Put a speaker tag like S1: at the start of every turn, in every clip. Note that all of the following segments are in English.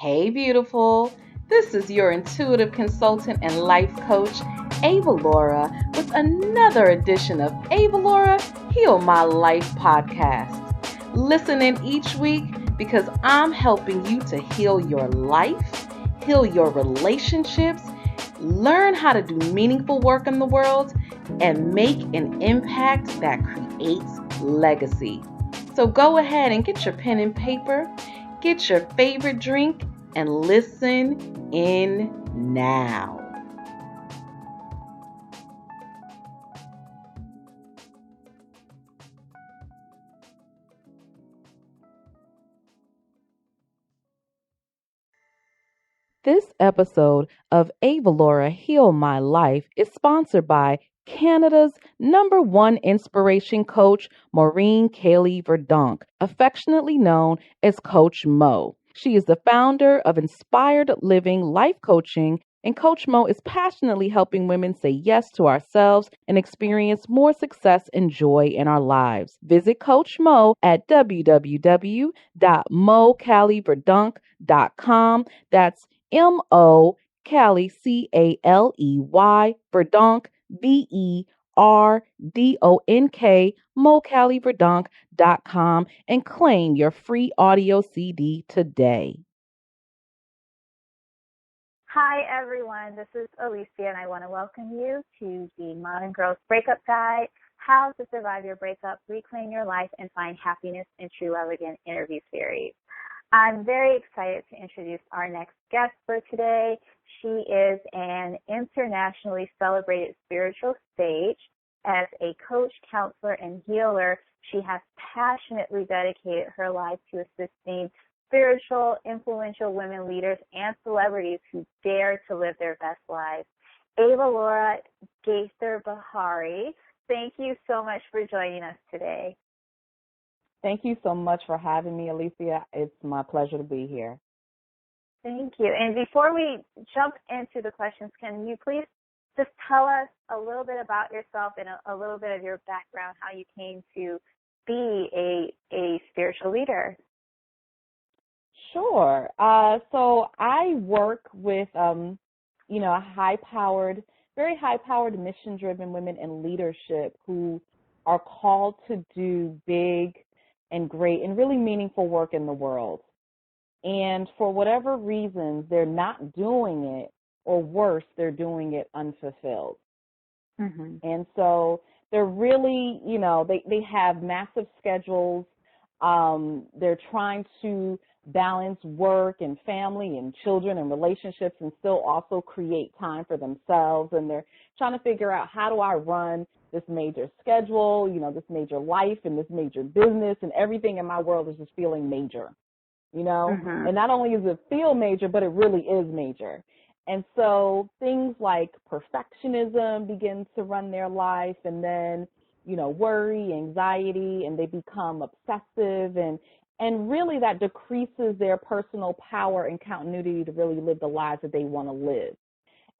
S1: Hey, beautiful. This is your intuitive consultant and life coach, Ava Laura, with another edition of Ava Laura Heal My Life podcast. Listen in each week because I'm helping you to heal your life, heal your relationships, learn how to do meaningful work in the world, and make an impact that creates legacy. So go ahead and get your pen and paper, get your favorite drink, and listen in now. This episode of Ava Laura Heal My Life is sponsored by Canada's #1 inspiration coach, Maureen Kaylee Verdonk, affectionately known as Coach Mo. She is the founder of Inspired Living Life Coaching, and Coach Mo is passionately helping women say yes to ourselves and experience more success and joy in our lives. Visit Coach Mo at www.mocaliverdonk.com. That's M-O Cali, C-A-L-E-Y, Verdonk, V-E-R-D-O-N-K, mocaliverdonk.com, and claim your free audio CD today.
S2: Hi, everyone. This is Alicia, and I want to welcome you to the Modern Girls Breakup Guide, How to Survive Your Breakup, Reclaim Your Life, and Find Happiness in True Love Again interview series. I'm very excited to introduce our next guest for today. She is an internationally celebrated spiritual sage. As a coach, counselor, and healer, she has passionately dedicated her life to assisting spiritual, influential women leaders and celebrities who dare to live their best lives. Ava Laura Gaither Bahari, thank you so much for joining us today.
S1: Thank you so much for having me, Alicia. It's my pleasure to be here.
S2: Thank you. And before we jump into the questions, can you please just tell us a little bit about yourself and a little bit of your background, how you came to be a spiritual leader?
S1: Sure. So I work with, very high-powered, mission-driven women in leadership who are called to do big and great and really meaningful work in the world. And for whatever reasons, they're not doing it, or worse, they're doing it unfulfilled. Mm-hmm. And so they're really, they have massive schedules. They're trying to balance work and family and children and relationships and still also create time for themselves. And they're trying to figure out, how do I run this major schedule, this major life and this major business, and everything in my world is just feeling major, Mm-hmm. And not only does it feel major, but it really is major. And so things like perfectionism begin to run their life, and then, worry, anxiety, and they become obsessive, and really that decreases their personal power and continuity to really live the lives that they want to live.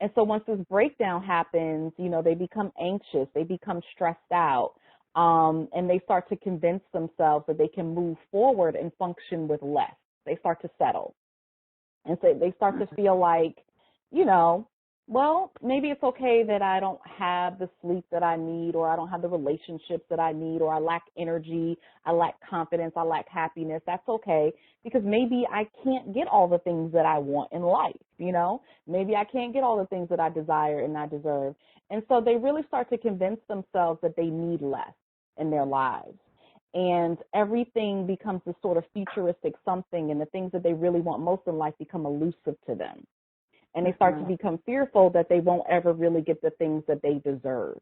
S1: And so once this breakdown happens, they become anxious, they become stressed out, and they start to convince themselves that they can move forward and function with less. They start to settle. And so they start to feel like, well, maybe it's okay that I don't have the sleep that I need, or I don't have the relationships that I need, or I lack energy, I lack confidence, I lack happiness. That's okay, because maybe I can't get all the things that I want in life, Maybe I can't get all the things that I desire and I deserve. And so they really start to convince themselves that they need less in their lives. And everything becomes this sort of futuristic something, and the things that they really want most in life become elusive to them. And they start to become fearful that they won't ever really get the things that they deserve.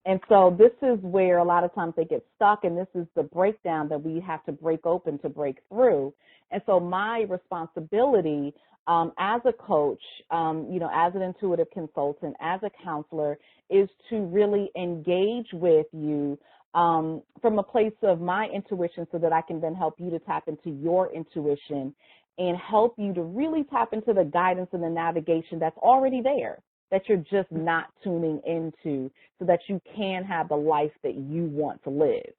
S1: And so this is where a lot of times they get stuck, and this is the breakdown that we have to break open to break through. And so my responsibility as a coach, as an intuitive consultant, as a counselor, is to really engage with you from a place of my intuition, so that I can then help you to tap into your intuition and help you to really tap into the guidance and the navigation that's already there, that you're just not tuning into, so that you can have the life that you want to live.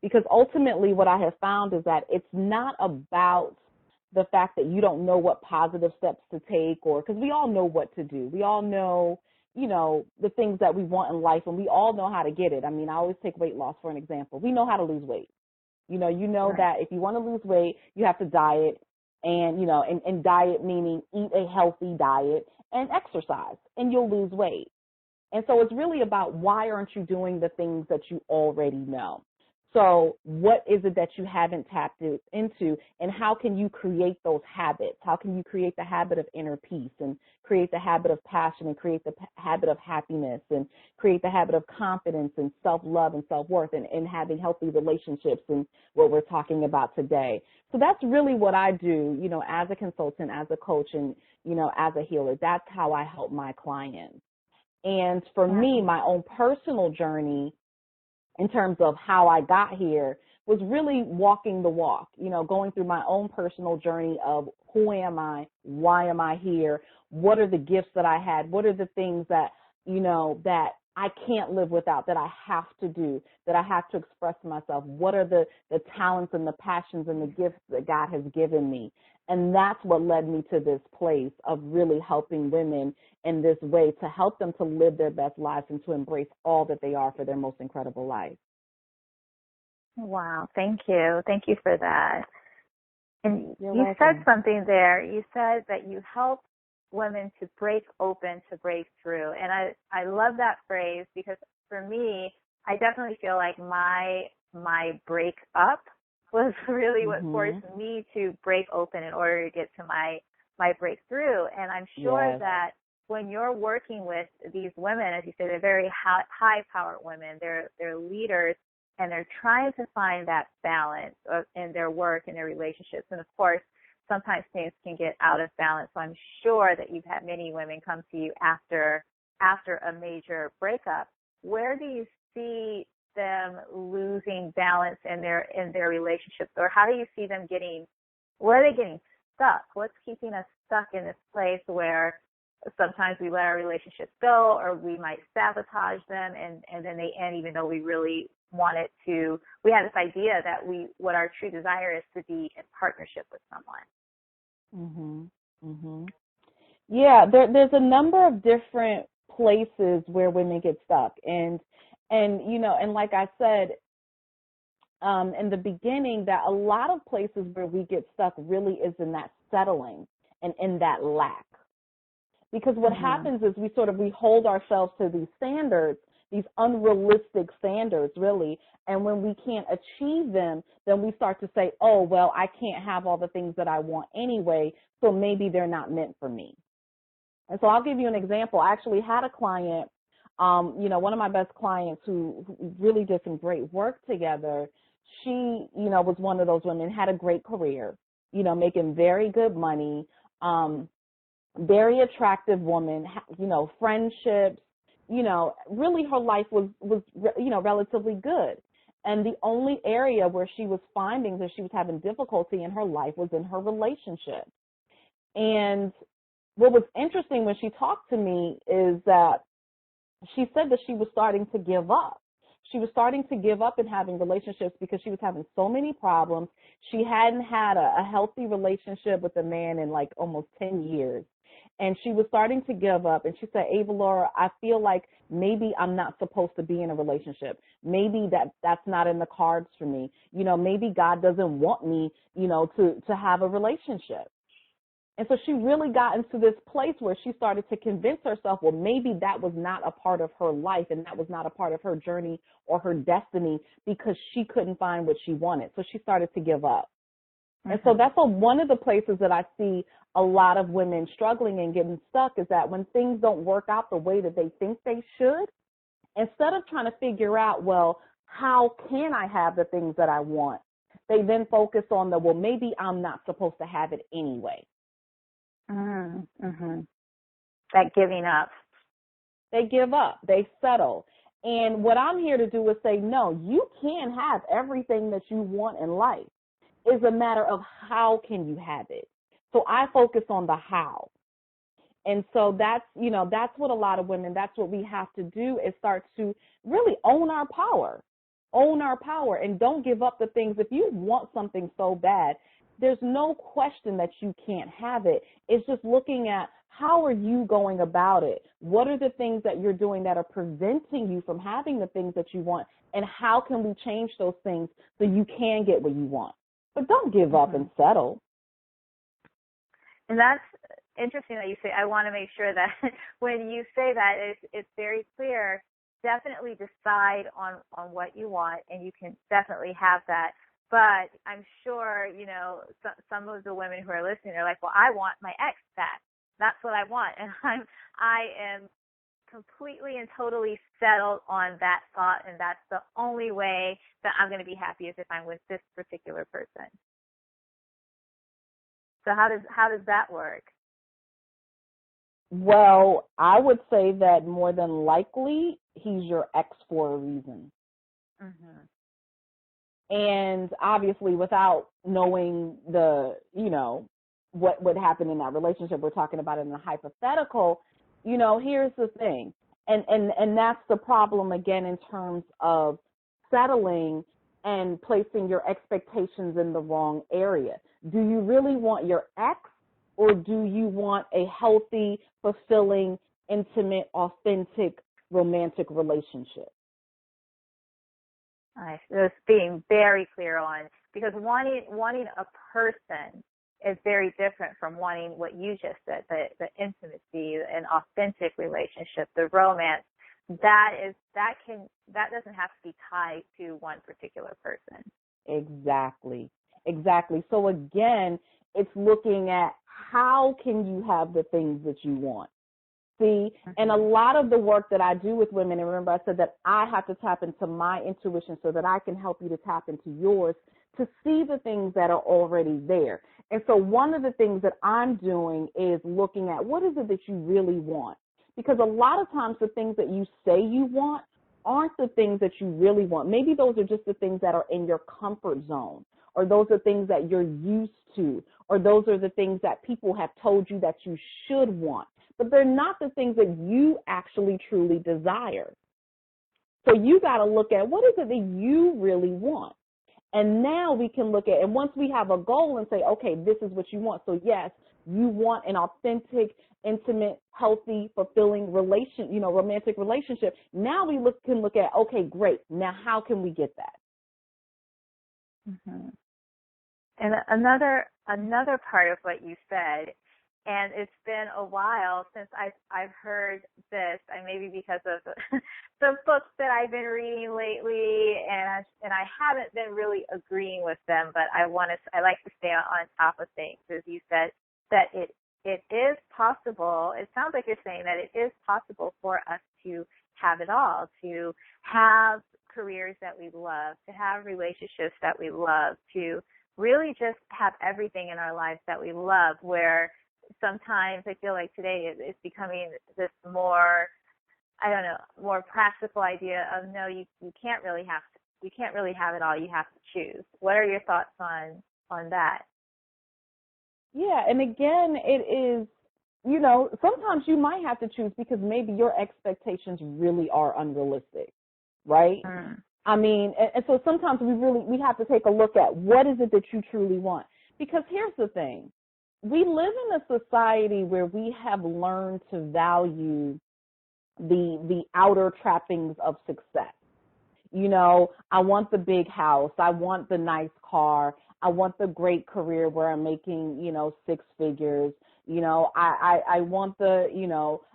S1: Because ultimately what I have found is that it's not about the fact that you don't know what positive steps to take, or because we all know what to do. We all know, the things that we want in life, and we all know how to get it. I mean, I always take weight loss for an example. We know how to lose weight.
S2: Right.
S1: That if you want to lose weight, you have to diet, and diet meaning eat a healthy diet and exercise, and you'll lose weight. And so it's really about, why aren't you doing the things that you already know? So what is it that you haven't tapped into, and how can you create those habits? How can you create the habit of inner peace, and create the habit of passion, and create the habit of happiness, and create the habit of confidence and self-love and self-worth, and having healthy relationships, and what we're talking about today. So that's really what I do, as a consultant, as a coach, and, as a healer. That's how I help my clients. And for me, my own personal journey in terms of how I got here was really walking the walk, going through my own personal journey of, who am I? Why am I here? What are the gifts that I had? What are the things that, that I can't live without, that I have to do, that I have to express to myself? What are the talents and the passions and the gifts that God has given me? And that's what led me to this place of really helping women in this way, to help them to live their best lives and to embrace all that they are for their most incredible life.
S2: Wow. Thank you. Thank you for that. And
S1: You're
S2: you
S1: welcome.
S2: said something there. You said that you help women to break open, to break through. And I love that phrase, because for me, I definitely feel like my break up was really what forced me to break open in order to get to my breakthrough. And I'm sure that when you're working with these women, as you say, they're very high-powered women. They're leaders, and they're trying to find that balance in their work and their relationships. And of course, sometimes things can get out of balance. So I'm sure that you've had many women come to you after a major breakup. Where do you see them losing balance in their relationships, or how do you see them where are they getting stuck? What's keeping us stuck in this place where sometimes we let our relationships go, or we might sabotage them, and then they end even though we really wanted to. We had this idea that what our true desire is to be in partnership with someone.
S1: Yeah, there's a number of different places where women get stuck, and like I said in the beginning, that a lot of places where we get stuck really is in that settling and in that lack. Because what happens is we hold ourselves to these standards, these unrealistic standards, really. And when we can't achieve them, then we start to say, oh, well, I can't have all the things that I want anyway, so maybe they're not meant for me. And so I'll give you an example. I actually had a client, one of my best clients who really did some great work together. She, was one of those women, had a great career, making very good money, very attractive woman, friendships, really her life was relatively good. And the only area where she was finding that she was having difficulty in her life was in her relationship. And what was interesting when she talked to me is that she said that she was starting to give up. She was starting to give up in having relationships because she was having so many problems. She hadn't had a healthy relationship with a man in like almost 10 years. And she was starting to give up. And she said, Ava Laura, I feel like maybe I'm not supposed to be in a relationship. Maybe that's not in the cards for me. Maybe God doesn't want me, to have a relationship. And so she really got into this place where she started to convince herself, well, maybe that was not a part of her life, and that was not a part of her journey or her destiny, because she couldn't find what she wanted. So she started to give up. And so that's one of the places that I see a lot of women struggling and getting stuck, is that when things don't work out the way that they think they should, instead of trying to figure out, well, how can I have the things that I want, they then focus on well, maybe I'm not supposed to have it anyway.
S2: That giving up.
S1: They give up. They settle. And what I'm here to do is say, no, you can have everything that you want in life. It's a matter of how can you have it. So I focus on the how. And so that's what a lot of women, that's what we have to do, is start to really own our power, and don't give up the things. If you want something so bad, there's no question that you can't have it. It's just looking at how are you going about it? What are the things that you're doing that are preventing you from having the things that you want? And how can we change those things so you can get what you want? But don't give up and settle.
S2: And that's interesting that you say, I want to make sure that when you say that, it's very clear. Definitely decide on what you want, and you can definitely have that. But I'm sure, you know, some of the women who are listening are like, well, I want my ex back. That's what I want. And I am completely and totally settled on that thought, and that's the only way that I'm going to be happy is if I'm with this particular person. So how does that work?
S1: Well, I would say that more than likely he's your ex for a reason. And obviously without knowing the, you know, what would happen in that relationship, we're talking about it in a hypothetical, you know, here's the thing. And that's the problem again in terms of settling and placing your expectations in the wrong area. Do you really want your ex, or do you want a healthy, fulfilling, intimate, authentic, romantic relationship?
S2: Nice. Just being very clear on, because wanting a person is very different from wanting what you just said, the intimacy, an authentic relationship, the romance. That doesn't have to be tied to one particular person.
S1: Exactly. So again, it's looking at how can you have the things that you want. See, and a lot of the work that I do with women, and remember I said that I have to tap into my intuition so that I can help you to tap into yours to see the things that are already there. And so one of the things that I'm doing is looking at what is it that you really want? Because a lot of times the things that you say you want aren't the things that you really want. Maybe those are just the things that are in your comfort zone, or those are things that you're used to, or those are the things that people have told you that you should want. But they're not the things that you actually truly desire. So you got to look at what is it that you really want. And now we can look at, and once we have a goal and say, okay, this is what you want. So yes, you want an authentic, intimate, healthy, fulfilling romantic relationship. Now we can look at, okay, great. Now how can we get that?
S2: And another part of what you said, and it's been a while since I've heard this, and maybe because of the books that I've been reading lately, and I haven't been really agreeing with them, but I like to stay on top of things. As you said, that it is possible. It sounds like you're saying that it is possible for us to have it all, to have careers that we love, to have relationships that we love, to really just have everything in our lives that we love, where sometimes I feel like today it's becoming this more, more practical idea of no, you can't really have it all. You have to choose. What are your thoughts on that?
S1: Yeah, and again, it is, sometimes you might have to choose because maybe your expectations really are unrealistic, right? I mean, and so sometimes we have to take a look at what is it that you truly want. Because here's the thing. We live in a society where we have learned to value the outer trappings of success. I want the big house. I want the nice car. I want the great career where I'm making, 6 figures. I want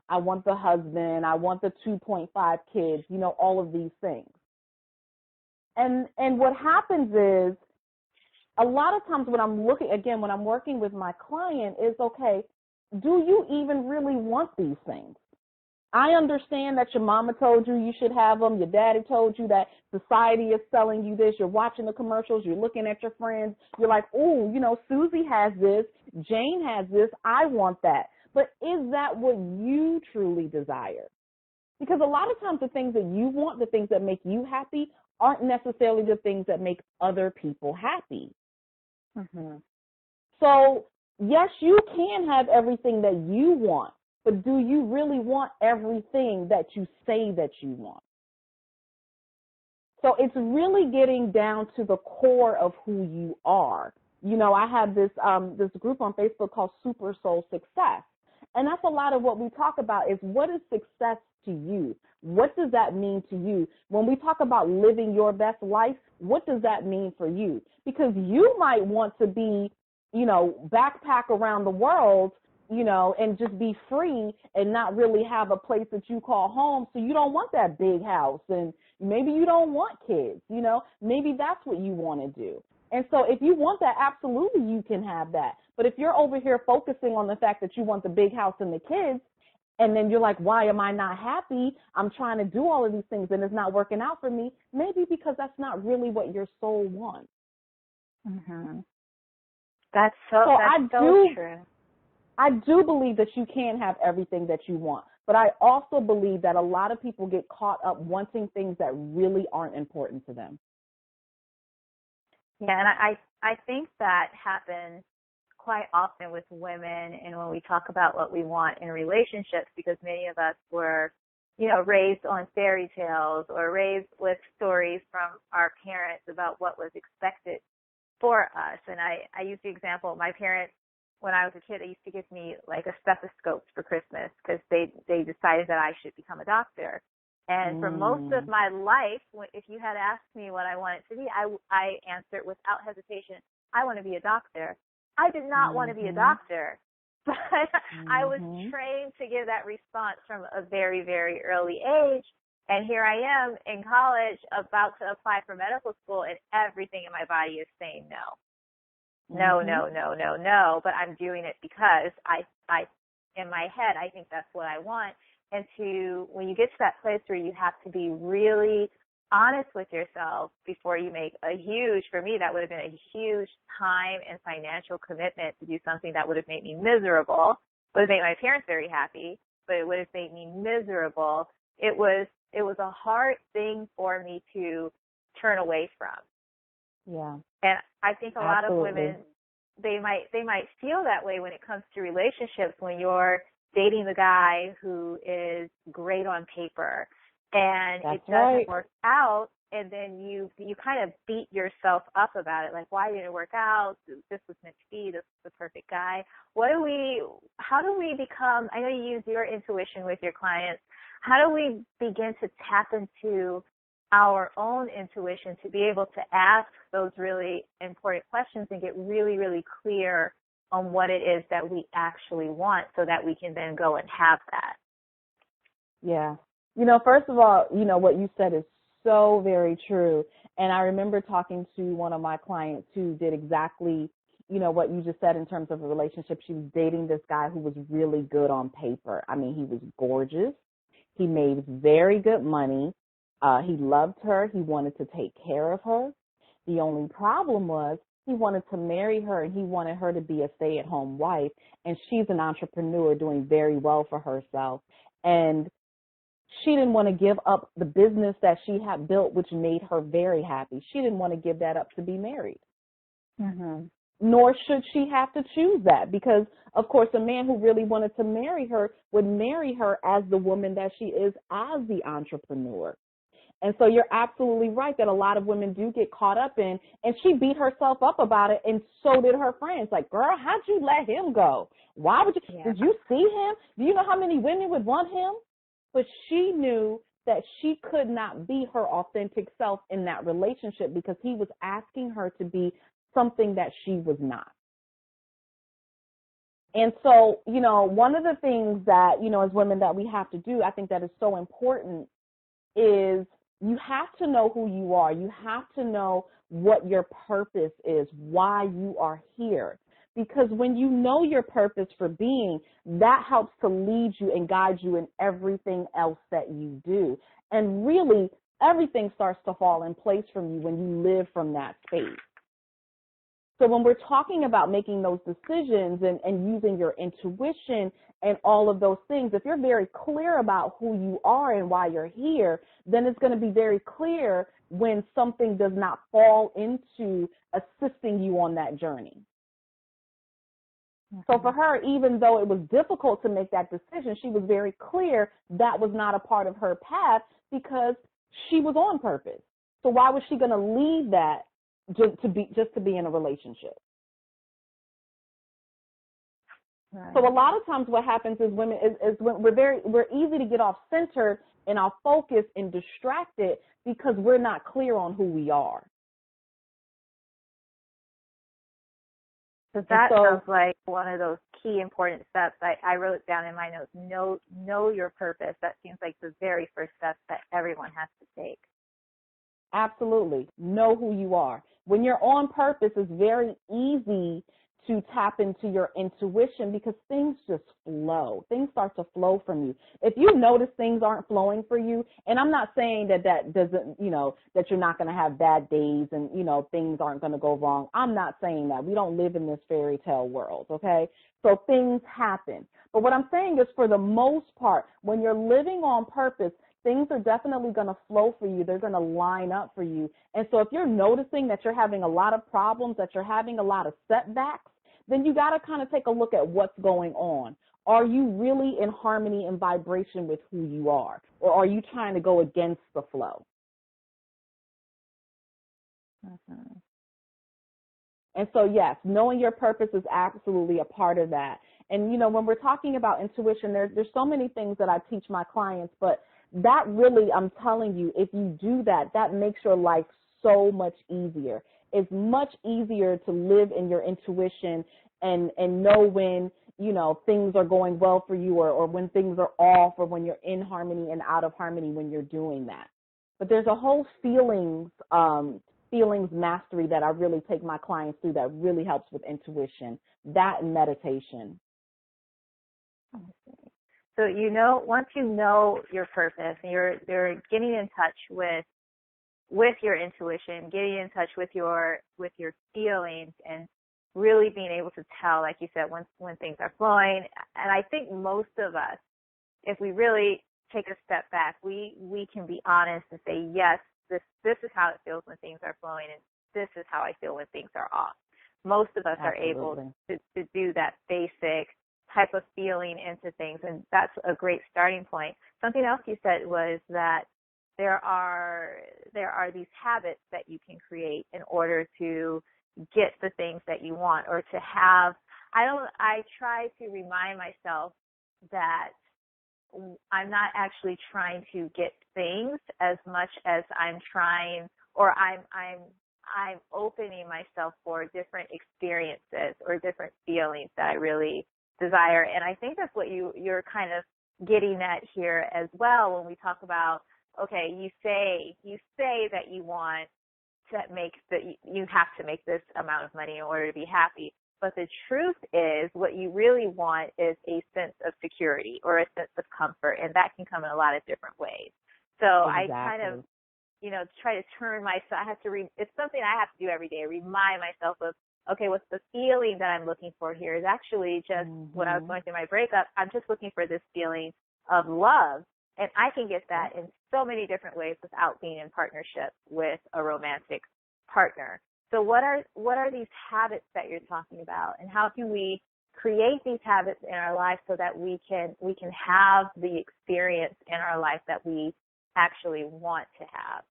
S1: I want the husband. I want the 2.5 kids, all of these things. And what happens is, a lot of times when I'm working with my client is, okay, do you even really want these things? I understand that your mama told you should have them. Your daddy told you that society is selling you this. You're watching the commercials. You're looking at your friends. You're like, oh, Susie has this. Jane has this. I want that. But is that what you truly desire? Because a lot of times the things that you want, the things that make you happy, aren't necessarily the things that make other people happy. So, yes, you can have everything that you want, but do you really want everything that you say that you want? So it's really getting down to the core of who you are. I have this group on Facebook called Super Soul Success. And that's a lot of what we talk about is what is success to you? What does that mean to you? When we talk about living your best life, what does that mean for you? Because you might want to be, backpack around the world, and just be free and not really have a place that you call home. So you don't want that big house, and maybe you don't want kids, maybe that's what you want to do. And so if you want that, absolutely you can have that. But if you're over here focusing on the fact that you want the big house and the kids, and then you're like, why am I not happy? I'm trying to do all of these things and it's not working out for me. Maybe because that's not really what your soul wants.
S2: Mm-hmm. That's so true.
S1: I do believe that you can have everything that you want. But I also believe that a lot of people get caught up wanting things that really aren't important to them.
S2: Yeah, and I think that happens quite often with women, and when we talk about what we want in relationships, because many of us were, raised on fairy tales or raised with stories from our parents about what was expected for us. And I use the example, my parents, when I was a kid, they used to give me like a stethoscope for Christmas because they decided that I should become a doctor. And for most of my life, if you had asked me what I wanted to be, I answered without hesitation, I want to be a doctor. I did not want to be a doctor, but I was trained to give that response from a very, very early age. And here I am in college about to apply for medical school, and everything in my body is saying no. No, no, no, no, no. But I'm doing it because I in my head, I think that's what I want. And when you get to that place where you have to be really honest with yourself before you make for me, that would have been a huge time and financial commitment to do something that would have made me miserable. Would have made my parents very happy, but it would have made me miserable. It was a hard thing for me to turn away from.
S1: Yeah.
S2: And I think a lot of
S1: Absolutely.
S2: women, they might feel that way when it comes to relationships, when you're dating the guy who is great on paper and
S1: That's
S2: it doesn't
S1: right.
S2: work out, and then you kind of beat yourself up about it, like, why didn't it work out? This was meant to be. This was the perfect guy. How do we become, I know you use your intuition with your clients, how do we begin to tap into our own intuition to be able to ask those really important questions and get really, really clear on what it is that we actually want so that we can then go and have that?
S1: Yeah. First of all, what you said is so very true. And I remember talking to one of my clients who did exactly, what you just said in terms of a relationship. She was dating this guy who was really good on paper. I mean, he was gorgeous. He made very good money. He loved her. He wanted to take care of her. The only problem was he wanted to marry her, and he wanted her to be a stay-at-home wife. And she's an entrepreneur doing very well for herself. And she didn't want to give up the business that she had built, which made her very happy. She didn't want to give that up to be married.
S2: Mm-hmm.
S1: Nor should she have to choose that, because, of course, a man who really wanted to marry her would marry her as the woman that she is, as the entrepreneur. And so you're absolutely right that a lot of women do get caught up in, and she beat herself up about it, and so did her friends. Like, girl, how'd you let him go? Why would you?
S2: Yeah.
S1: Did you see him? Do you know how many women would want him? But she knew that she could not be her authentic self in that relationship because he was asking her to be something that she was not. And so, one of the things that, as women that we have to do, I think that is so important, is you have to know who you are. You have to know what your purpose is, why you are here. Because when you know your purpose for being, that helps to lead you and guide you in everything else that you do. And really, everything starts to fall in place from you when you live from that space. So when we're talking about making those decisions and using your intuition and all of those things, if you're very clear about who you are and why you're here, then it's going to be very clear when something does not fall into assisting you on that journey. So for her, even though it was difficult to make that decision, she was very clear that was not a part of her path because she was on purpose. So why was she going to leave that just to be in a relationship?
S2: Right.
S1: So a lot of times what happens is women is when we're easy to get off centered and off focus and distracted because we're not clear on who we are.
S2: So that sounds like one of those key important steps. I wrote it down in my notes. Know your purpose. That seems like the very first step that everyone has to take.
S1: Absolutely. Know who you are. When you're on purpose, it's very easy to tap into your intuition because things just flow. Things start to flow from you. If you notice things aren't flowing for you, and I'm not saying that doesn't, that you're not going to have bad days and, things aren't going to go wrong. I'm not saying that. We don't live in this fairy tale world, okay? So things happen. But what I'm saying is for the most part, when you're living on purpose, things are definitely going to flow for you. They're going to line up for you. And so if you're noticing that you're having a lot of problems, that you're having a lot of setbacks, then you got to kind of take a look at what's going on. Are you really in harmony and vibration with who you are? Or are you trying to go against the flow?
S2: Mm-hmm.
S1: And so, yes, knowing your purpose is absolutely a part of that. And, when we're talking about intuition, there's so many things that I teach my clients, but that really, I'm telling you, if you do that, that makes your life so much easier. It's much easier to live in your intuition and know when, things are going well for you or when things are off or when you're in harmony and out of harmony when you're doing that. But there's a whole feelings mastery that I really take my clients through that really helps with intuition, that and meditation.
S2: So once you know your purpose and you're getting in touch with your intuition, getting in touch with your feelings and really being able to tell, like you said, when things are flowing. And I think most of us, if we really take a step back, we can be honest and say, yes, this is how it feels when things are flowing and this is how I feel when things are off. Most of us
S1: Absolutely.
S2: are able to do that basic type of feeling into things, and that's a great starting point. Something else you said was that there are these habits that you can create in order to get the things that you want or to have. I try to remind myself that I'm not actually trying to get things as much as I'm trying, or I'm opening myself for different experiences or different feelings that I really desire. And I think that's what you're kind of getting at here as well when we talk about, okay, you say that you want to you have to make this amount of money in order to be happy. But the truth is what you really want is a sense of security or a sense of comfort, and that can come in a lot of different ways. So
S1: exactly.
S2: I kind of, try to turn myself, it's something I have to do every day, remind myself of, okay, what's the feeling that I'm looking for here is actually just when I was going through my breakup, I'm just looking for this feeling of love. And I can get that in so many different ways without being in partnership with a romantic partner. So what are these habits that you're talking about, and how can we create these habits in our life so that we can have the experience in our life that we actually want to have?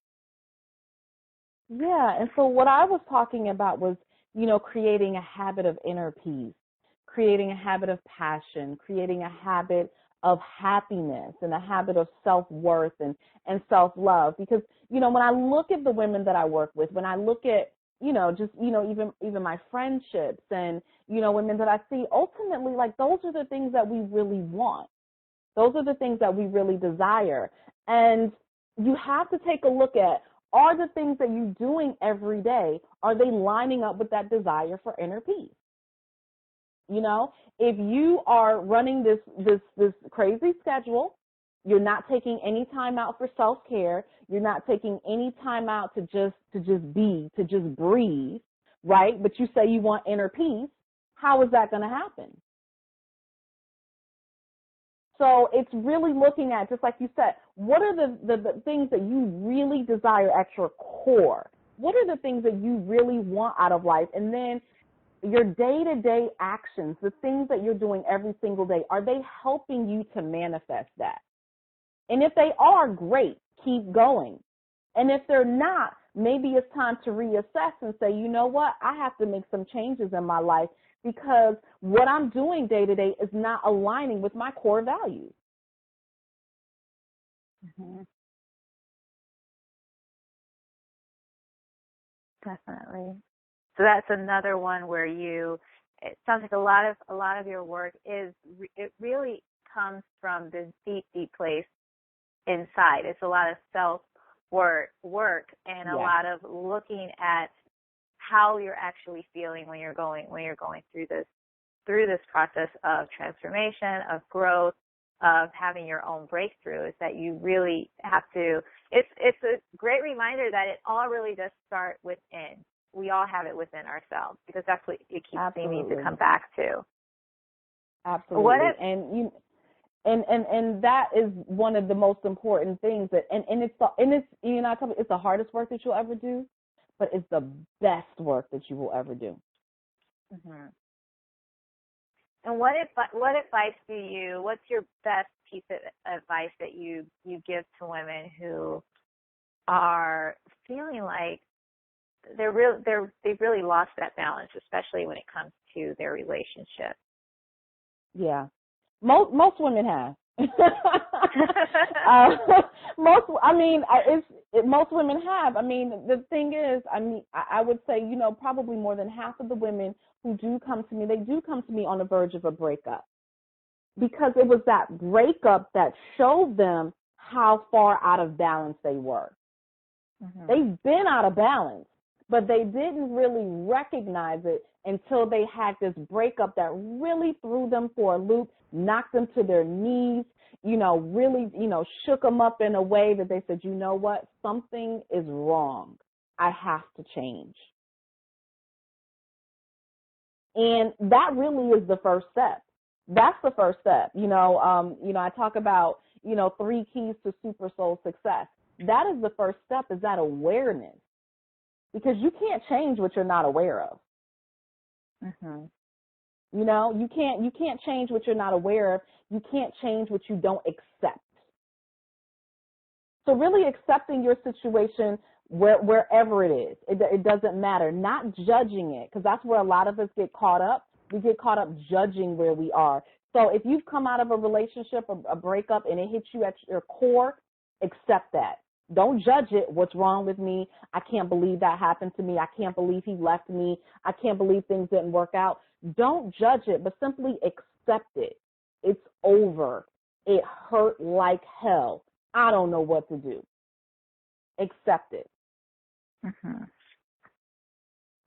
S1: Yeah, and so what I was talking about was, creating a habit of inner peace, creating a habit of passion, creating a habit of happiness and a habit of self-worth and self-love. Because, when I look at the women that I work with, when I look at, even my friendships and, women that I see, ultimately, like, those are the things that we really want. Those are the things that we really desire. And you have to take a look at, are the things that you're doing every day, are they lining up with that desire for inner peace? If you are running this crazy schedule, you're not taking any time out for self-care, you're not taking any time out to just be, to just breathe, right? But you say you want inner peace, how is that going to happen? So it's really looking at, just like you said, what are the things that you really desire at your core? What are the things that you really want out of life? And then your day-to-day actions, the things that you're doing every single day, are they helping you to manifest that? And if they are, great, keep going. And if they're not, maybe it's time to reassess and say, you know what, I have to make some changes in my life because what I'm doing day to day is not aligning with my core values.
S2: Mm-hmm. Definitely. So that's another one where it sounds like a lot of your work it really comes from this deep, deep place inside. It's a lot of self-work and a lot of looking at how you're actually feeling when you're going through this process of transformation, of growth, of having your own breakthrough. Is that you really have to. It's a great reminder that it all really does start within. We all have it within ourselves, because that's what it keeps needing to come back to.
S1: Absolutely. And that is one of the most important things it's the hardest work that you'll ever do, but it's the best work that you will ever do.
S2: Mm-hmm. And what's your best piece of advice that you give to women who are feeling like they've really lost that balance, especially when it comes to their relationship?
S1: Yeah. Most women have. Most women have. I mean, the thing is, I would say, probably more than half of the women who do come to me, they do come to me on the verge of a breakup, because it was that breakup that showed them how far out of balance they were. Mm-hmm. They've been out of balance, but they didn't really recognize it until they had this breakup that really threw them for a loop, knocked them to their knees, really, shook them up in a way that they said, you know what, something is wrong. I have to change. And that really is the first step. That's the first step. I talk about, 3 keys to super soul success. That is the first step, is that awareness. Because you can't change what you're not aware of. Mm-hmm. You can't change what you're not aware of. You can't change what you don't accept. So really accepting your situation wherever it is. It doesn't matter. Not judging it, because that's where a lot of us get caught up. We get caught up judging where we are. So if you've come out of a relationship, a breakup, and it hits you at your core, accept that. Don't judge it. What's wrong with me? I can't believe that happened to me. I can't believe he left me. I can't believe things didn't work out. Don't judge it, but simply accept it. It's over. It hurt like hell. I don't know what to do. Accept it. Mm-hmm.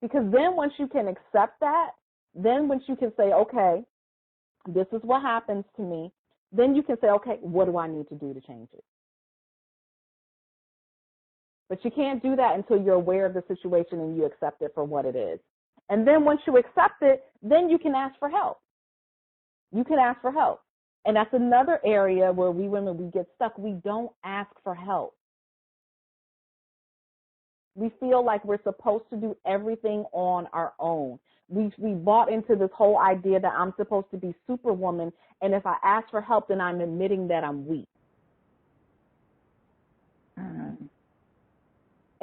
S1: Because then once you can accept that, then once you can say, okay, this is what happens to me, then you can say, okay, what do I need to do to change it? But you can't do that until you're aware of the situation and you accept it for what it is. And then once you accept it, then you can ask for help. You can ask for help. And that's another area where we women, we get stuck. We don't ask for help. We feel like we're supposed to do everything on our own. We bought into this whole idea that I'm supposed to be superwoman, and if I ask for help, then I'm admitting that I'm weak.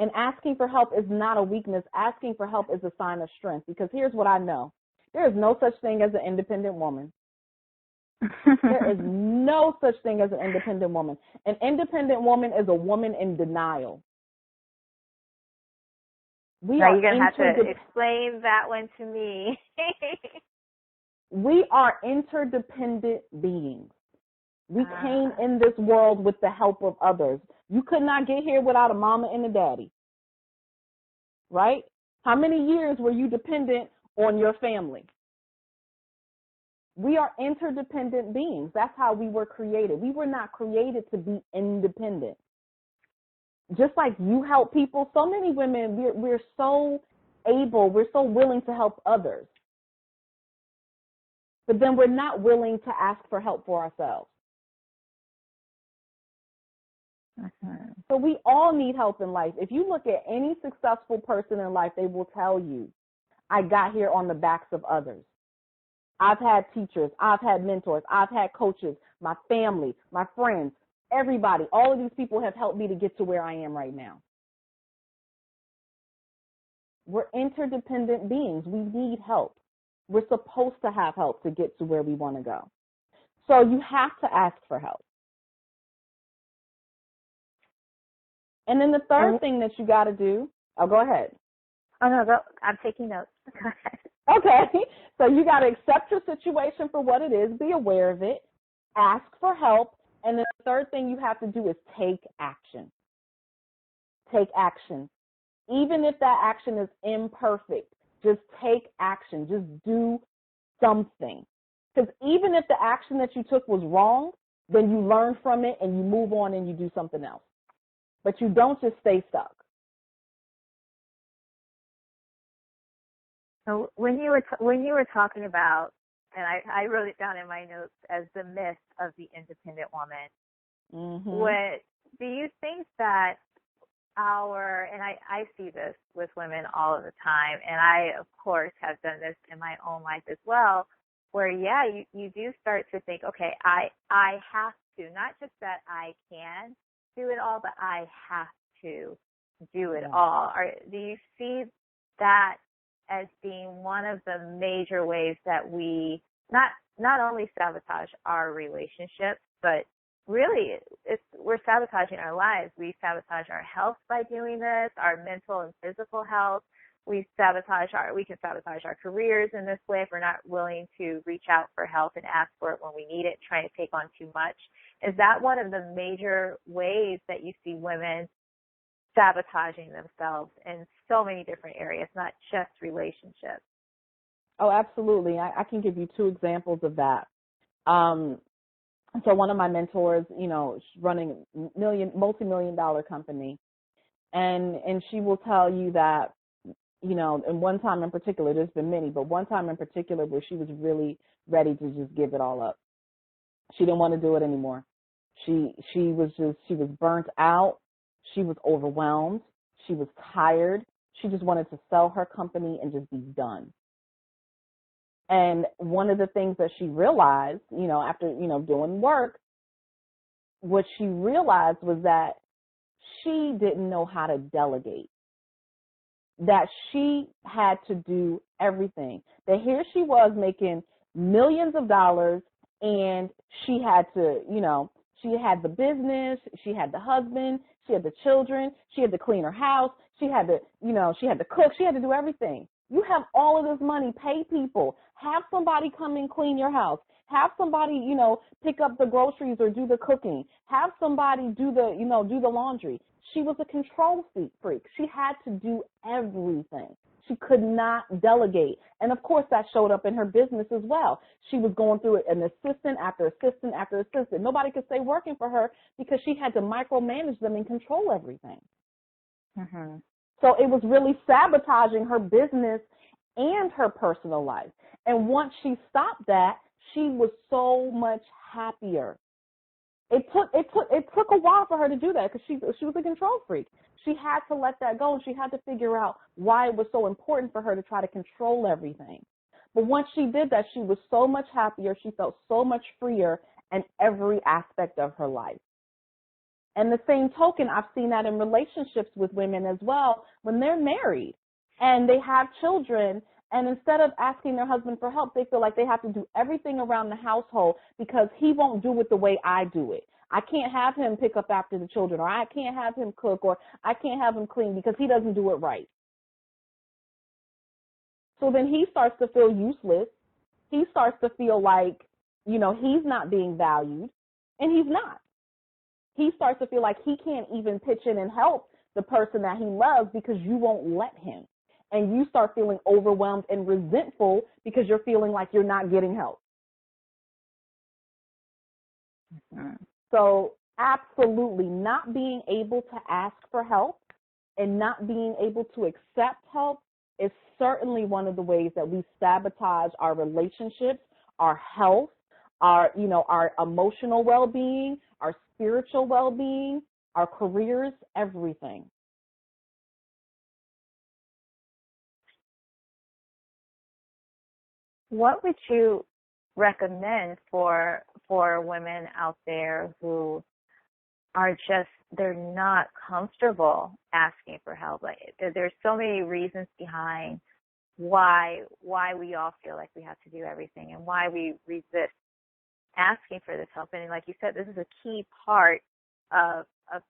S1: And asking for help is not a weakness. Asking for help is a sign of strength, because here's what I know. There is no such thing as an independent woman. There is no such thing as an independent woman. An independent woman is a woman in denial.
S2: Now you're going to have to explain that one to me.
S1: We are interdependent beings. We came in this world with the help of others. You could not get here without a mama and a daddy, right? How many years were you dependent on your family? We are interdependent beings. That's how we were created. We were not created to be independent. Just like you help people, so many women, we're so able, we're so willing to help others. But then we're not willing to ask for help for ourselves. Mm-hmm. So we all need help in life. If you look at any successful person in life, they will tell you, I got here on the backs of others. I've had teachers, I've had mentors, I've had coaches, my family, my friends, everybody, all of these people have helped me to get to where I am right now. We're interdependent beings. We need help. We're supposed to have help to get to where we want to go. So you have to ask for help. And then the third thing that you got to do, go ahead.
S2: Oh, no, go. I'm taking notes. Go ahead.
S1: Okay. So you got to accept your situation for what it is, be aware of it, ask for help, and then the third thing you have to do is take action. Take action. Even if that action is imperfect, just take action. Just do something. Because even if the action that you took was wrong, then you learn from it and you move on and you do something else. But you don't just stay stuck.
S2: So when you were talking about, and I wrote it down in my notes as the myth of the independent woman. What do you think that and I see this with women all of the time, and I of course have done this in my own life as well, where you do start to think, okay, I have to, not just that I can do it all, but I have to do it all. Do you see that as being one of the major ways that we not only sabotage our relationships, but really we're sabotaging our lives. We sabotage our health by doing this, our mental and physical health. We can sabotage our careers in this way if we're not willing to reach out for help and ask for it when we need it, trying to take on too much. Is that one of the major ways that you see women sabotaging themselves in so many different areas, not just relationships?
S1: Oh, absolutely. I can give you two examples of that. So one of my mentors, she's running a multi-million-dollar company, and she will tell you that, and one time in particular, there's been many, but one time in particular where she was really ready to just give it all up. She didn't want to do it anymore. She was burnt out. She was overwhelmed. She was tired. She just wanted to sell her company and just be done. And one of the things that she realized, after, doing work, what she realized was that she didn't know how to delegate, that she had to do everything. That here she was making millions of dollars, and she had to, she had the business, she had the husband, she had the children, she had to clean her house, she had to, she had to cook, she had to do everything. You have all of this money, pay people, have somebody come and clean your house, have somebody, pick up the groceries or do the cooking, have somebody do the laundry. She was a control freak. She had to do everything. She could not delegate. And of course that showed up in her business as well. She was going through it, an assistant after assistant after assistant. Nobody could stay working for her because she had to micromanage them and control everything.
S2: Mm-hmm.
S1: So it was really sabotaging her business and her personal life. And once she stopped that, she was so much happier. It took a while for her to do that because she was a control freak. She had to let that go, and she had to figure out why it was so important for her to try to control everything. But once she did that, she was so much happier. She felt so much freer in every aspect of her life. And the same token, I've seen that in relationships with women as well when they're married and they have children. And instead of asking their husband for help, they feel like they have to do everything around the household because he won't do it the way I do it. I can't have him pick up after the children, or I can't have him cook, or I can't have him clean because he doesn't do it right. So then he starts to feel useless. He starts to feel like, he's not being valued, and he's not. He starts to feel like he can't even pitch in and help the person that he loves because you won't let him. And you start feeling overwhelmed and resentful because you're feeling like you're not getting help.
S2: Mm-hmm.
S1: So absolutely not being able to ask for help and not being able to accept help is certainly one of the ways that we sabotage our relationships, our health, our emotional well-being, our spiritual well-being, our careers, everything.
S2: What would you recommend for women out there who are they're not comfortable asking for help? Like, there's so many reasons behind why we all feel like we have to do everything and why we resist asking for this help. And like you said, this is a key part of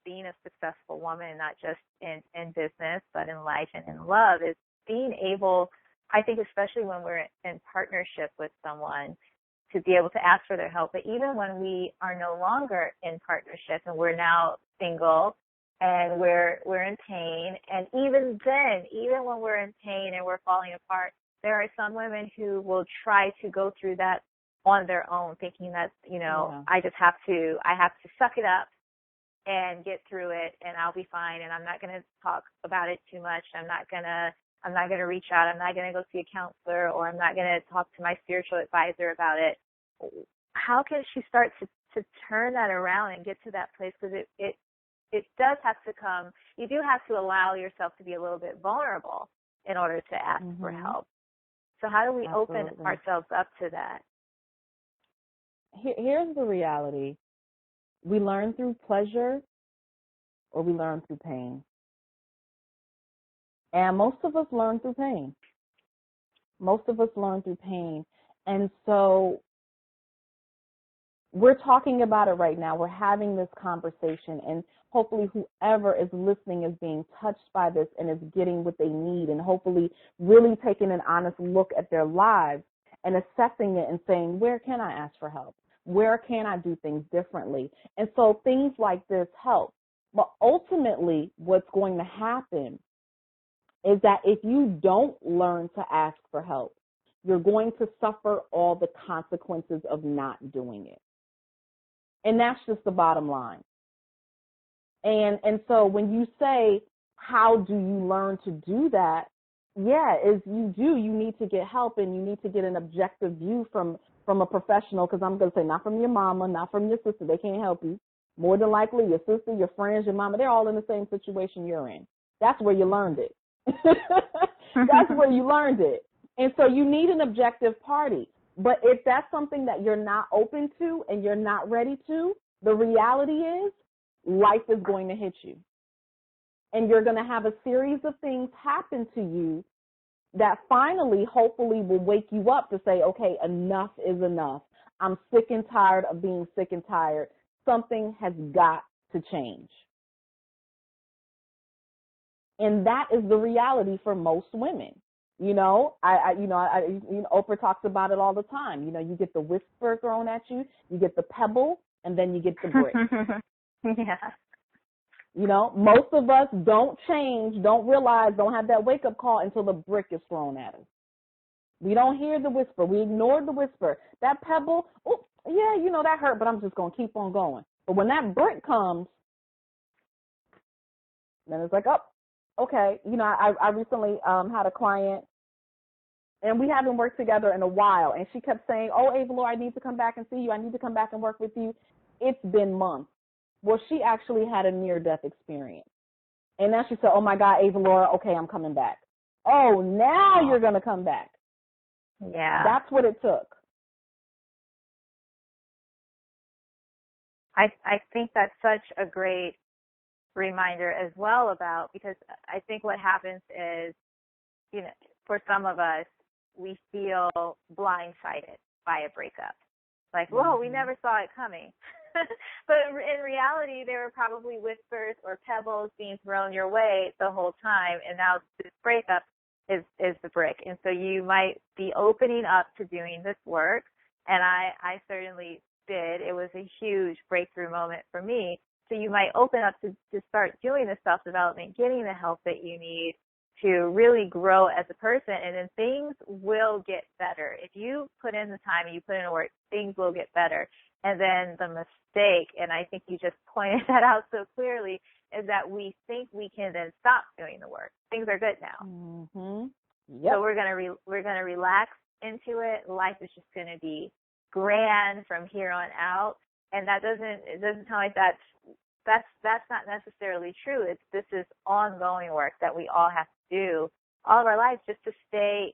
S2: being a successful woman, not just in business, but in life and in love, is being able, I think, especially when we're in partnership with someone, to be able to ask for their help. But even when we are no longer in partnership and we're now single and we're in pain, and even then, even when we're in pain and we're falling apart, there are some women who will try to go through that on their own, thinking that, I have to suck it up and get through it, and I'll be fine, and I'm not going to talk about it too much. I'm not going to reach out. I'm not going to go see a counselor, or I'm not going to talk to my spiritual advisor about it. How can she start to turn that around and get to that place? Because it does have to come. You do have to allow yourself to be a little bit vulnerable in order to ask for help. So how do we open ourselves up to that?
S1: Here's the reality. We learn through pleasure or we learn through pain. And most of us learn through pain. And so we're talking about it right now. We're having this conversation, and hopefully whoever is listening is being touched by this and is getting what they need, and hopefully really taking an honest look at their lives and assessing it and saying, where can I ask for help? Where can I do things differently? And so things like this help. But ultimately, what's going to happen is that if you don't learn to ask for help, you're going to suffer all the consequences of not doing it. And that's just the bottom line. And so when you say, how do you learn to do that? Yeah, you need to get help, and you need to get an objective view from a professional, because I'm going to say not from your mama, not from your sister. They can't help you. More than likely, your sister, your friends, your mama, they're all in the same situation you're in. That's where you learned it. That's where you learned it. And so you need an objective party. But if that's something that you're not open to and you're not ready to, the reality is life is going to hit you. And you're going to have a series of things happen to you that finally, hopefully, will wake you up to say, okay, enough is enough. I'm sick and tired of being sick and tired. Something has got to change. And that is the reality for most women. Oprah talks about it all the time. You get the whisper thrown at you, you get the pebble, and then you get the brick.
S2: Yeah.
S1: Most of us don't change, don't realize, don't have that wake-up call until the brick is thrown at us. We don't hear the whisper. We ignore the whisper. That pebble, oh, yeah, that hurt, but I'm just going to keep on going. But when that brick comes, then it's like, oh, okay. I recently had a client, and we haven't worked together in a while, and she kept saying, oh, Ava Laura, I need to come back and see you. I need to come back and work with you. It's been months. Well, she actually had a near-death experience. And now she said, oh, my God, Ava Laura, okay, I'm coming back. Oh, now you're going to come back.
S2: Yeah.
S1: That's what it took.
S2: I think that's such a great reminder as well about, because I think what happens is, for some of us, we feel blindsided by a breakup. Like, whoa, we never saw it coming. But in reality, there were probably whispers or pebbles being thrown your way the whole time, and now this breakup is the brick. And so you might be opening up to doing this work, and I certainly did. It was a huge breakthrough moment for me. So you might open up to start doing the self-development, getting the help that you need to really grow as a person, and then things will get better. If you put in the time and you put in the work, things will get better. And then the mistake, and I think you just pointed that out so clearly, is that we think we can then stop doing the work. Things are good now.
S1: Mm-hmm. Yep.
S2: So we're gonna relax into it. Life is just gonna be grand from here on out. And it doesn't sound like that's not necessarily true. This is ongoing work that we all have to do all of our lives, just to stay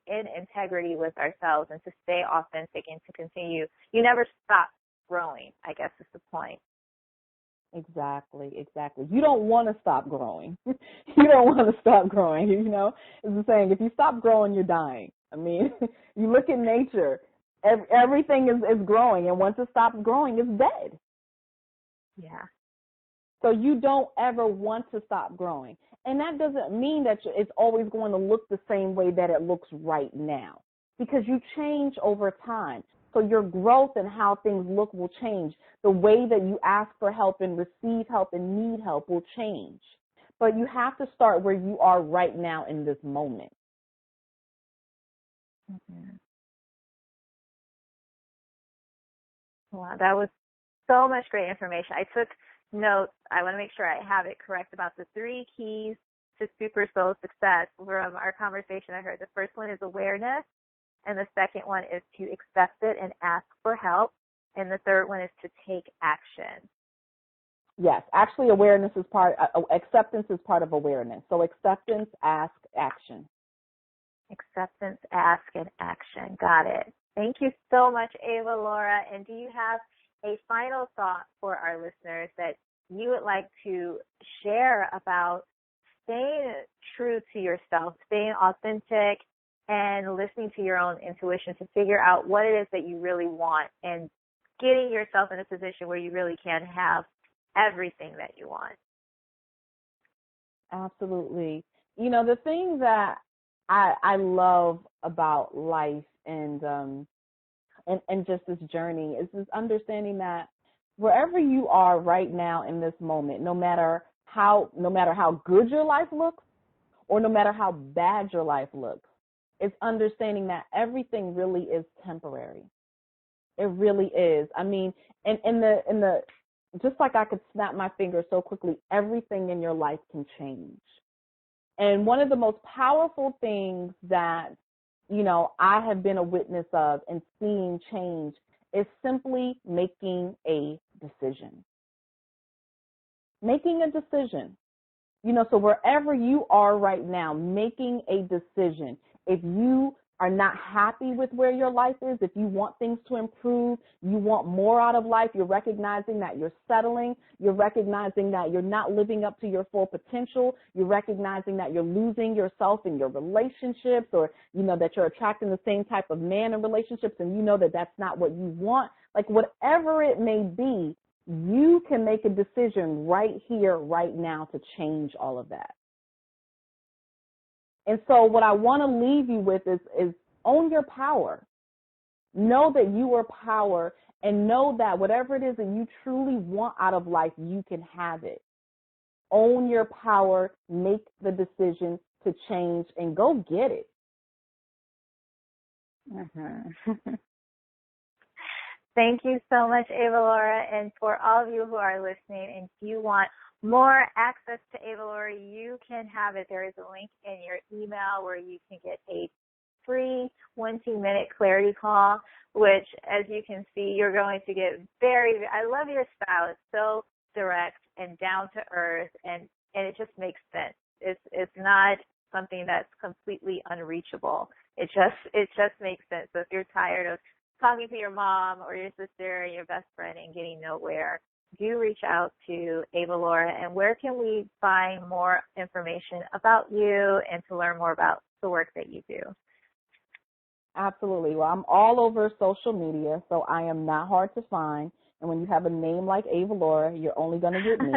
S2: in integrity with ourselves and to stay authentic and to continue. You never stop growing, I guess is the point.
S1: Exactly, exactly. You don't want to stop growing. You don't want to stop growing, you know. It's the saying, if you stop growing, you're dying. I mean, you look at nature, everything is growing, and once it stops growing, it's dead.
S2: Yeah.
S1: So you don't ever want to stop growing. And that doesn't mean that it's always going to look the same way that it looks right now, because you change over time. So your growth and how things look will change. The way that you ask for help and receive help and need help will change. But you have to start where you are right now in this moment.
S2: Mm-hmm. Wow, that was so much great information. I took notes. I want to make sure I have it correct about the 3 keys to super soul success from our conversation. I heard the first one is awareness, and the second one is to accept it and ask for help, and the third one is to take action.
S1: Yes, actually awareness is acceptance is part of awareness. So acceptance, ask, action.
S2: Acceptance, ask, and action. Got it. Thank you so much, Ava Laura. And do you have a final thought for our listeners that you would like to share about staying true to yourself, staying authentic, and listening to your own intuition to figure out what it is that you really want and getting yourself in a position where you really can have everything that you want?
S1: Absolutely. You know, the thing that I love about life and just this journey is this understanding that wherever you are right now in this moment, no matter how good your life looks or no matter how bad your life looks, it's understanding that everything really is temporary. It really is. I mean, and in the just like I could snap my finger so quickly, everything in your life can change. And one of the most powerful things that, you know, I have been a witness of and seeing change is simply making a decision. Making a decision. You know, so wherever you are right now, making a decision. If you are not happy with where your life is, if you want things to improve, you want more out of life, you're recognizing that you're settling, you're recognizing that you're not living up to your full potential, you're recognizing that you're losing yourself in your relationships, or, you know, that you're attracting the same type of man in relationships and you know that that's not what you want, like whatever it may be, you can make a decision right here, right now to change all of that. And so what I want to leave you with is own your power. Know that you are power, and know that whatever it is that you truly want out of life, you can have it. Own your power, make the decision to change, and go get it.
S2: Mm-hmm. Thank you so much, Ava Laura. And for all of you who are listening, and if you want more access to Ava Laura, you can have it. There is a link in your email where you can get a free 20-minute clarity call, which, as you can see, you're going to get I love your style. It's so direct and down to earth, and it just makes sense. It's not something that's completely unreachable. It just makes sense. So if you're tired of talking to your mom or your sister or your best friend and getting nowhere, do reach out to Ava Laura. And where can we find more information about you and to learn more about the work that you do?
S1: Absolutely. Well, I'm all over social media, so I am not hard to find. And when you have a name like Ava Laura, you're only going to get me.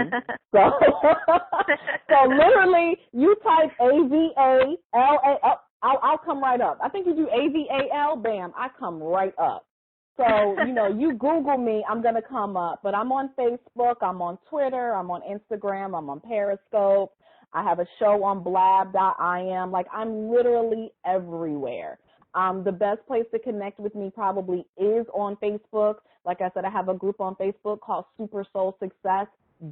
S1: So literally, you type AVALA. I'll come right up. I think you do AVAL, bam, I come right up. So, you know, you Google me, I'm going to come up. But I'm on Facebook, I'm on Twitter, I'm on Instagram, I'm on Periscope. I have a show on blab.im. Like, I'm literally everywhere. The best place to connect with me probably is on Facebook. Like I said, I have a group on Facebook called Super Soul Success.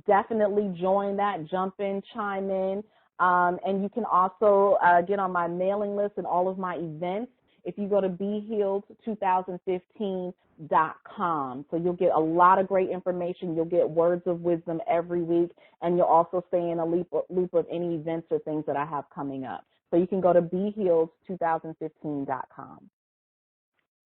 S1: Definitely join that, jump in, chime in. And you can also get on my mailing list and all of my events if you go to BeHealed2015.com. So you'll get a lot of great information. You'll get words of wisdom every week, and you'll also stay in a loop of any events or things that I have coming up. So you can go to BeHealed2015.com.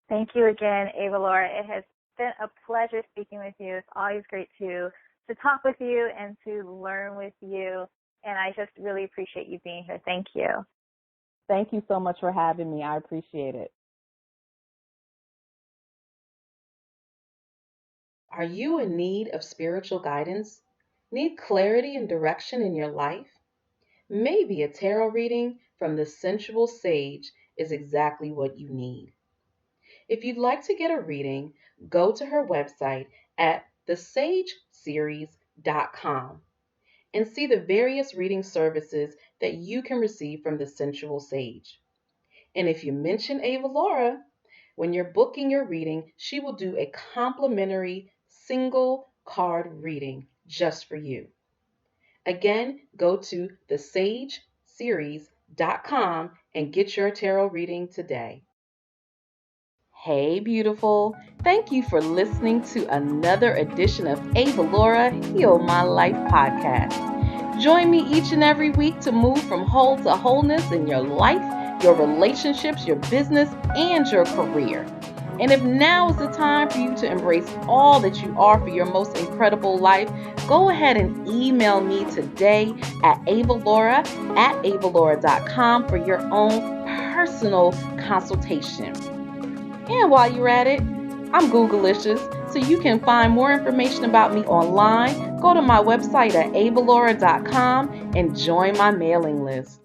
S2: Thank you again, Ava Laura. It has been a pleasure speaking with you. It's always great to talk with you and to learn with you. And I just really appreciate you being here. Thank you.
S1: Thank you so much for having me. I appreciate it.
S3: Are you in need of spiritual guidance? Need clarity and direction in your life? Maybe a tarot reading from the sensual sage is exactly what you need. If you'd like to get a reading, go to her website at thesageseries.com and see the various reading services that you can receive from the sensual sage. And if you mention Ava Laura, when you're booking your reading, she will do a complimentary single card reading just for you. Again, go to thesageseries.com and get your tarot reading today. Hey, beautiful. Thank you for listening to another edition of Ava Laura Heal My Life podcast. Join me each and every week to move from whole to wholeness in your life, your relationships, your business, and your career. And if now is the time for you to embrace all that you are for your most incredible life, go ahead and email me today at avalaura@avalaura.com for your own personal consultation. And while you're at it, I'm Googleicious, so you can find more information about me online. Go to my website at avalaura.com and join my mailing list.